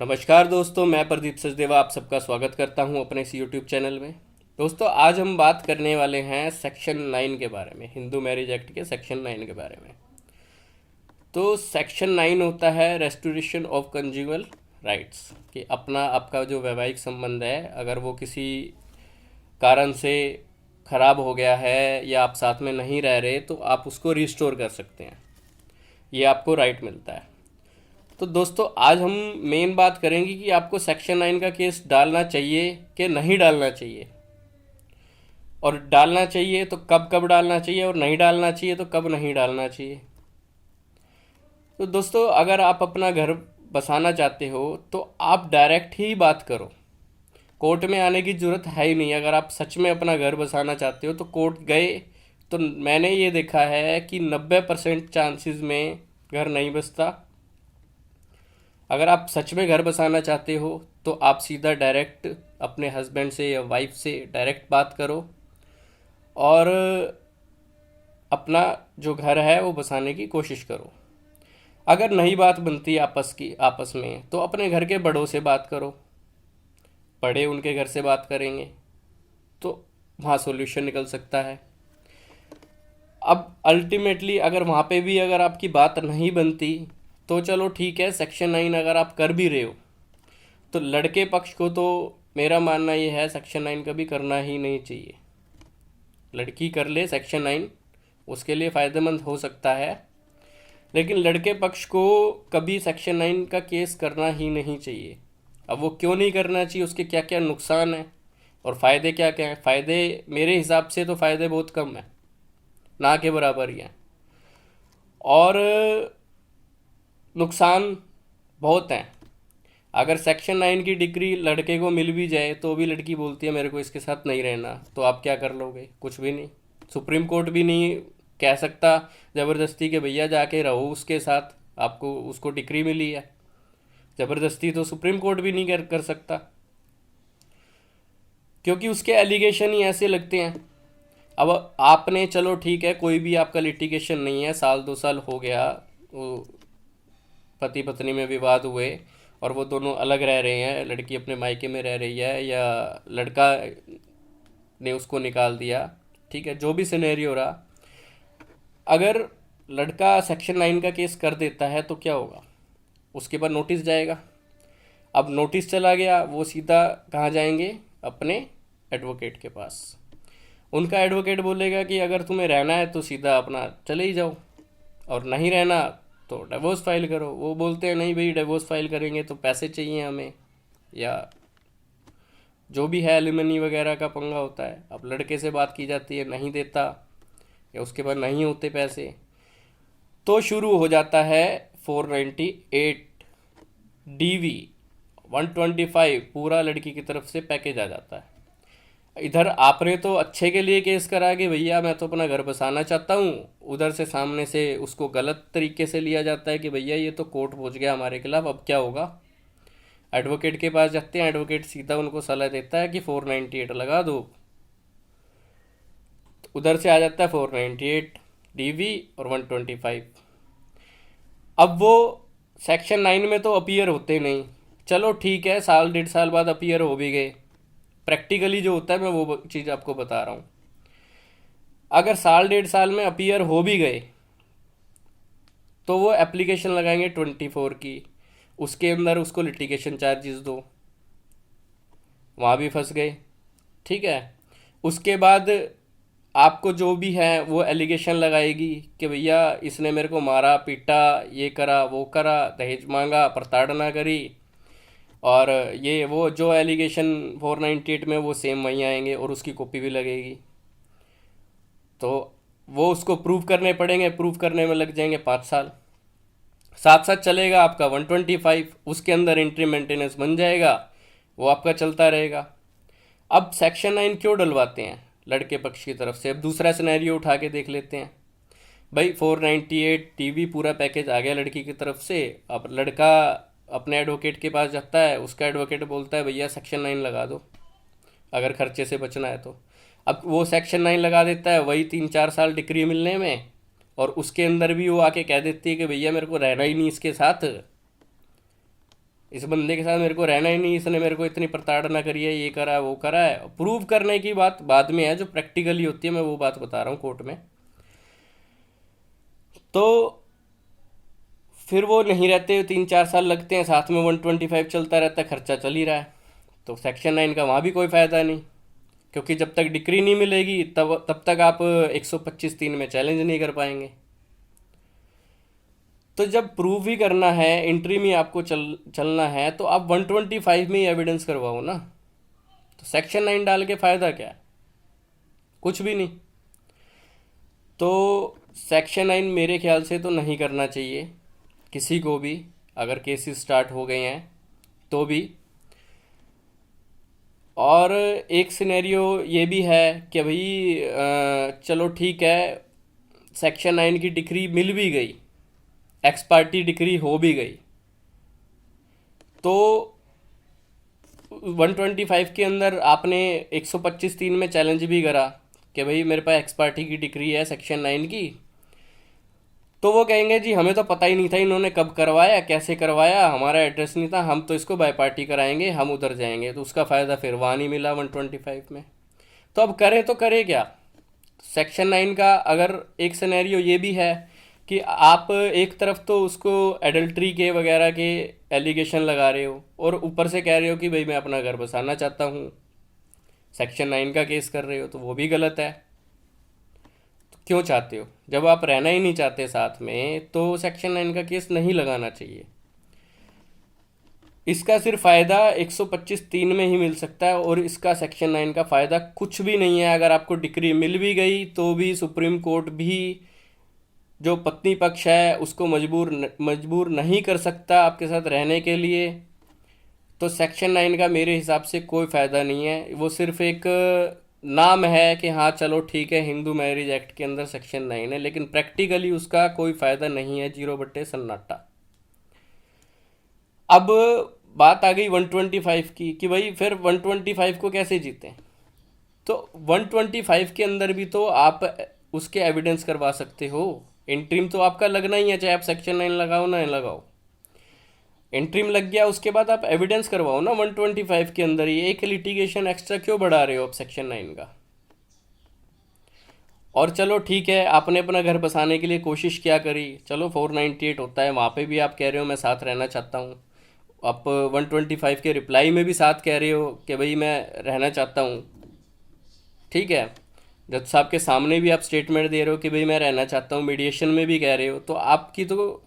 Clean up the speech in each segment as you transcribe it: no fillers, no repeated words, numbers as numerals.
नमस्कार दोस्तों, मैं प्रदीप सचदेवा आप सबका स्वागत करता हूं अपने इस यूट्यूब चैनल में। दोस्तों, आज हम बात करने वाले हैं सेक्शन 9 के बारे में, हिंदू मैरिज एक्ट के सेक्शन 9 के बारे में। तो सेक्शन 9 होता है रेस्टोरेशन ऑफ कंज्यूगल राइट्स, कि अपना आपका जो वैवाहिक संबंध है, अगर वो किसी कारण से ख़राब हो गया है या आप साथ में नहीं रह रहे, तो आप उसको रिस्टोर कर सकते हैं। ये आपको राइट मिलता है। तो दोस्तों, आज हम मेन बात करेंगे कि आपको सेक्शन 9 का केस डालना चाहिए कि नहीं डालना चाहिए, और डालना चाहिए तो कब कब डालना चाहिए, और नहीं डालना चाहिए तो कब नहीं डालना चाहिए। तो दोस्तों, अगर आप अपना घर बसाना चाहते हो तो आप डायरेक्ट ही बात करो, कोर्ट में आने की ज़रूरत है ही नहीं। अगर आप सच में अपना घर बसाना चाहते हो तो कोर्ट गए तो मैंने ये देखा है कि 90% चांसेस में घर नहीं बसता। अगर आप सच में घर बसाना चाहते हो तो आप सीधा डायरेक्ट अपने हस्बैंड से या वाइफ से डायरेक्ट बात करो, और अपना जो घर है वो बसाने की कोशिश करो। अगर नहीं बात बनती आपस में, तो अपने घर के बड़ों से बात करो। बड़े उनके घर से बात करेंगे तो वहाँ सॉल्यूशन निकल सकता है। अब अल्टीमेटली अगर वहाँ पे भी अगर आपकी बात नहीं बनती, तो चलो ठीक है, सेक्शन 9 अगर आप कर भी रहे हो तो लड़के पक्ष को तो मेरा मानना ये है सेक्शन 9 कभी करना ही नहीं चाहिए। लड़की कर ले सेक्शन 9, उसके लिए फ़ायदेमंद हो सकता है, लेकिन लड़के पक्ष को कभी सेक्शन 9 का केस करना ही नहीं चाहिए। अब वो क्यों नहीं करना चाहिए, उसके क्या क्या नुकसान हैं और फ़ायदे क्या क्या हैं। फ़ायदे मेरे हिसाब से तो फ़ायदे बहुत कम हैं, ना के बराबर ही हैं, और नुकसान बहुत हैं। अगर सेक्शन 9 की डिग्री लड़के को मिल भी जाए तो भी लड़की बोलती है मेरे को इसके साथ नहीं रहना, तो आप क्या कर लोगे? कुछ भी नहीं। सुप्रीम कोर्ट भी नहीं कह सकता ज़बरदस्ती के भैया जाके रहो उसके साथ, आपको उसको डिग्री मिली है। ज़बरदस्ती तो सुप्रीम कोर्ट भी नहीं कर सकता, क्योंकि उसके एलिगेशन ही ऐसे लगते हैं। अब आपने, चलो ठीक है, कोई भी आपका लिटिगेशन नहीं है, साल 2 साल हो गया, वो पति पत्नी में विवाद हुए और वो दोनों अलग रह रहे हैं, लड़की अपने मायके में रह रही है या लड़का ने उसको निकाल दिया, ठीक है, जो भी सिनेरियो रहा, अगर लड़का सेक्शन 9 का केस कर देता है तो क्या होगा? उसके बाद नोटिस जाएगा। अब नोटिस चला गया, वो सीधा कहाँ जाएंगे? अपने एडवोकेट के पास। उनका एडवोकेट बोलेगा कि अगर तुम्हें रहना है तो सीधा अपना चले ही जाओ, और नहीं रहना तो डिवोर्स फाइल करो। वो बोलते हैं नहीं भाई, डिवोर्स फाइल करेंगे तो पैसे चाहिए हमें, या जो भी है एलिमनी वगैरह का पंगा होता है। अब लड़के से बात की जाती है, नहीं देता, या उसके बाद नहीं होते पैसे, तो शुरू हो जाता है 498 DV 125, पूरा लड़की की तरफ से पैकेज आ जाता है। इधर आपने तो अच्छे के लिए केस करा कि भैया मैं तो अपना घर बसाना चाहता हूँ, उधर से सामने से उसको गलत तरीके से लिया जाता है कि भैया ये तो कोर्ट पहुँच गया हमारे खिलाफ, अब क्या होगा? एडवोकेट के पास जाते हैं, एडवोकेट सीधा उनको सलाह देता है कि 498 लगा दो, तो उधर से आ जाता है 498 DV और 125। अब वो सेक्शन 9 में तो अपीयर होते नहीं, चलो ठीक है, साल 1.5 साल बाद अपीयर हो भी गए। प्रैक्टिकली जो होता है, मैं वो चीज़ आपको बता रहा हूँ। अगर साल 1.5 साल में अपीयर हो भी गए तो वो एप्लीकेशन लगाएंगे 24 की, उसके अंदर उसको लिटिगेशन चार्जेस दो, वहाँ भी फंस गए, ठीक है। उसके बाद आपको जो भी है वो एलिगेशन लगाएगी कि भैया इसने मेरे को मारा पीटा, ये करा वो करा, दहेज मांगा, प्रताड़ना करी, और ये वो जो एलिगेशन 498 में वो सेम वहीं आएंगे और उसकी कॉपी भी लगेगी। तो वो उसको प्रूव करने पड़ेंगे, प्रूव करने में लग जाएंगे 5 साल। साथ साथ चलेगा आपका 125, उसके अंदर एंट्री मेंटेनेंस बन जाएगा, वो आपका चलता रहेगा। अब सेक्शन 9 क्यों डलवाते हैं लड़के पक्ष की तरफ से? अब दूसरा सिनेरियो उठा के देख लेते हैं। भाई 498 टीवी पूरा पैकेज आ गया लड़की की तरफ से, अब लड़का अपने एडवोकेट के पास जाता है, उसका एडवोकेट बोलता है भैया सेक्शन 9 लगा दो अगर खर्चे से बचना है तो। अब वो सेक्शन 9 लगा देता है, वही 3-4 साल डिग्री मिलने में, और उसके अंदर भी वो आके कह देती है कि भैया मेरे को रहना ही नहीं इसके साथ, इस बंदे के साथ मेरे को रहना ही नहीं, इसने मेरे को इतनी प्रताड़ना करी है, ये करा वो करा है। प्रूव करने की बात बाद में है, जो प्रैक्टिकली होती है मैं वो बात बता रहा हूँ कोर्ट में। तो फिर वो नहीं रहते, 3-4 साल लगते हैं, साथ में 125 चलता रहता है, खर्चा चल ही रहा है। तो सेक्शन 9 का वहाँ भी कोई फ़ायदा नहीं, क्योंकि जब तक डिक्री नहीं मिलेगी तब तक आप 125(3) में चैलेंज नहीं कर पाएंगे। तो जब प्रूव ही करना है, एंट्री में आपको चलना है, तो आप 125 में ही एविडेंस करवाओ ना। तो सेक्शन 9 डाल के फ़ायदा क्या है? कुछ भी नहीं। तो सेक्शन 9 मेरे ख्याल से तो नहीं करना चाहिए किसी को भी, अगर केसेस स्टार्ट हो गए हैं तो भी। और एक सिनेरियो ये भी है कि भाई चलो ठीक है, सेक्शन 9 की डिक्री मिल भी गई, एक्स पार्टी डिक्री हो भी गई, तो 125 के अंदर आपने 125(3) में चैलेंज भी करा कि भाई मेरे पास एक्स पार्टी की डिक्री है सेक्शन 9 की, तो वो कहेंगे जी हमें तो पता ही नहीं था इन्होंने कब करवाया, कैसे करवाया, हमारा एड्रेस नहीं था, हम तो इसको बाय पार्टी कराएंगे, हम उधर जाएंगे। तो उसका फ़ायदा फिर वहाँ नहीं मिला 125 में। तो अब करें तो करें क्या? सेक्शन 9 का अगर एक सिनेरियो ये भी है कि आप एक तरफ तो उसको एडल्ट्री के वगैरह के एलिगेशन लगा रहे हो, और ऊपर से कह रहे हो कि भाई मैं अपना घर बसाना चाहता हूँ, सेक्शन 9 का केस कर रहे हो, तो वो भी गलत है। तो क्यों चाहते हो? जब आप रहना ही नहीं चाहते साथ में, तो सेक्शन 9 का केस नहीं लगाना चाहिए। इसका सिर्फ फ़ायदा 125(3) में ही मिल सकता है, और इसका सेक्शन 9 का फ़ायदा कुछ भी नहीं है। अगर आपको डिक्री मिल भी गई तो भी सुप्रीम कोर्ट भी जो पत्नी पक्ष है उसको मजबूर नहीं कर सकता आपके साथ रहने के लिए। तो सेक्शन 9 का मेरे हिसाब से कोई फ़ायदा नहीं है, वो सिर्फ एक नाम है कि हाँ चलो ठीक है, हिंदू मैरिज एक्ट के अंदर सेक्शन 9 है, लेकिन प्रैक्टिकली उसका कोई फ़ायदा नहीं है, 0/सन्नाटा। अब बात आ गई 125 की कि भाई फिर 125 को कैसे जीतें? तो 125 के अंदर भी तो आप उसके एविडेंस करवा सकते हो। इंट्रीम तो आपका लगना ही है, चाहे आप सेक्शन 9 लगाओ ना लगाओ। इंट्रीम लग गया, उसके बाद आप एविडेंस करवाओ ना 125 के अंदर ही। एक लिटिगेशन एक्स्ट्रा क्यों बढ़ा रहे हो आप सेक्शन 9 का? और चलो ठीक है, आपने अपना घर बसाने के लिए कोशिश क्या करी, चलो 498 होता है, वहाँ पे भी आप कह रहे हो मैं साथ रहना चाहता हूँ। आप 125 के रिप्लाई में भी साथ कह रहे हो कि भाई मैं रहना चाहता हूँ, ठीक है। जज साहब के सामने भी आप स्टेटमेंट दे रहे हो कि भाई मैं रहना चाहता हूँ, मीडिएशन में भी कह रहे हो, तो आपकी तो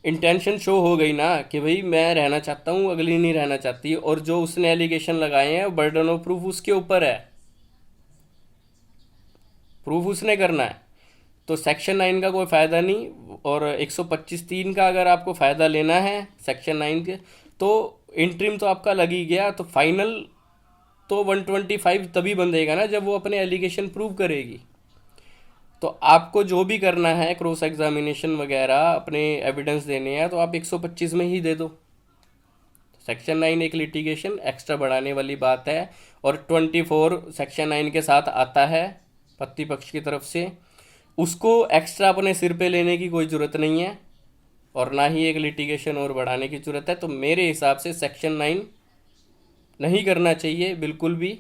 इंटेंशन शो हो गई ना कि भाई मैं रहना चाहता हूँ, अगली नहीं रहना चाहती। और जो उसने एलिगेशन लगाए हैं बर्डन ऑफ प्रूफ उसके ऊपर है, प्रूफ उसने करना है। तो सेक्शन 9 का कोई फ़ायदा नहीं। और 125(3) का अगर आपको फ़ायदा लेना है सेक्शन 9 के, तो इंट्रीम तो आपका लग ही गया, तो फाइनल तो 125 तभी बंधेगा ना जब वो अपने एलिगेशन प्रूव करेगी। तो आपको जो भी करना है, क्रॉस एग्जामिनेशन वगैरह अपने एविडेंस देने हैं, तो आप 125 में ही दे दो। सेक्शन 9 एक लिटिगेशन एक्स्ट्रा बढ़ाने वाली बात है, और 24 सेक्शन 9 के साथ आता है पति पक्ष की तरफ से, उसको एक्स्ट्रा अपने सिर पे लेने की कोई ज़रूरत नहीं है, और ना ही एक लिटिगेशन और बढ़ाने की ज़रूरत है। तो मेरे हिसाब से सेक्शन 9 नहीं करना चाहिए बिल्कुल भी।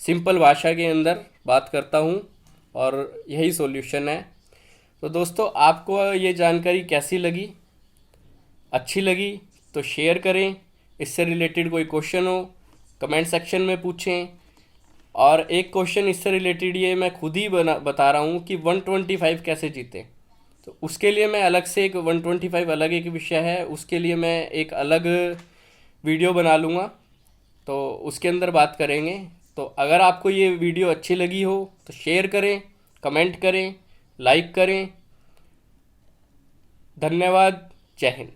सिंपल भाषा के अंदर बात करता हूँ, और यही सॉल्यूशन है। तो दोस्तों, आपको ये जानकारी कैसी लगी? अच्छी लगी तो शेयर करें। इससे रिलेटेड कोई क्वेश्चन हो कमेंट सेक्शन में पूछें। और एक क्वेश्चन इससे रिलेटेड ये मैं खुद ही बता रहा हूँ कि 125 कैसे जीते, तो उसके लिए मैं अलग से एक 125 अलग एक विषय है, उसके लिए मैं एक अलग वीडियो बना लूँगा, तो उसके अंदर बात करेंगे। तो अगर आपको ये वीडियो अच्छी लगी हो तो शेयर करें, कमेंट करें, लाइक करें। धन्यवाद। जय हिंद।